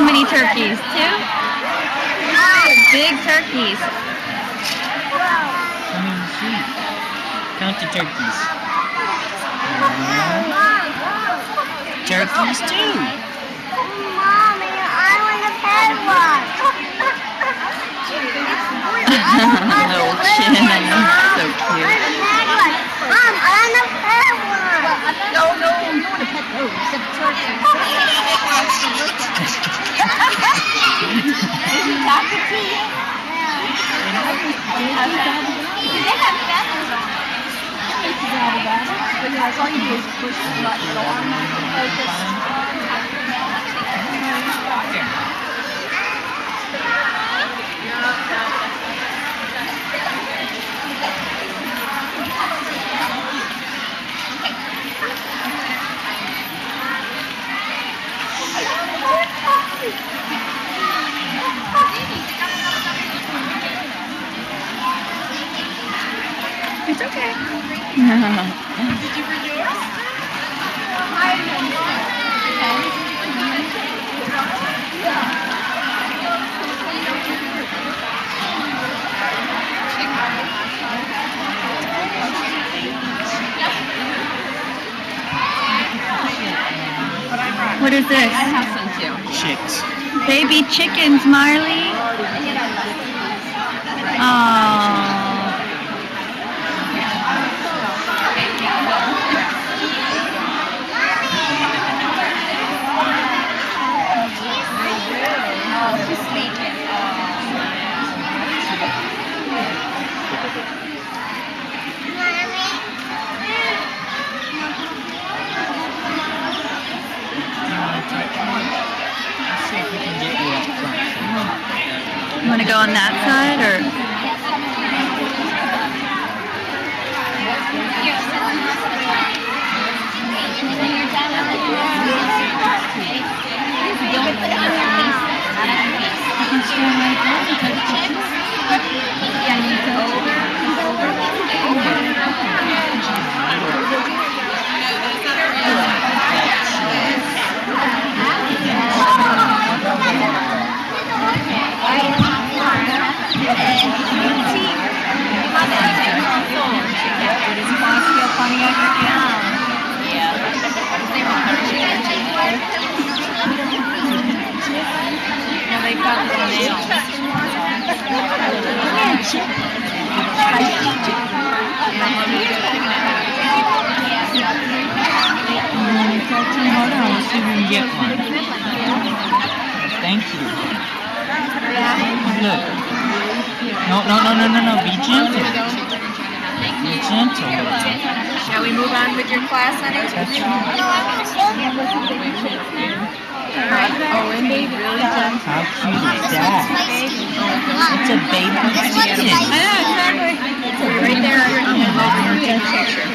many turkeys? 2? Big turkeys. Let me see. Count the turkeys. Turkeys too. Mommy, I want to pet one. Little chin, I know. So cute. Mom, I want to pet one. No, you want to pet those. Except turkey. Is he talking to you? They have feathers on it. But that's all you do is push the button on and focus. It's okay. Did you read yours? What is this? I have some too. Chicks. Baby chickens, Marlie. Oh. She's sleeping. Let's see if we can get you up front. You want to go on that side or? They got the nails. Hold on, let's see if we can get one. Thank you. Look. No. Be gentle. Be gentle. Shall we move on with your class, honey? That's right. Oh, and baby, really gentle. How cute is that? It's a baby chicken. I know, exactly. Right there on the picture.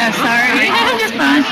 Oh, sorry. Just fine.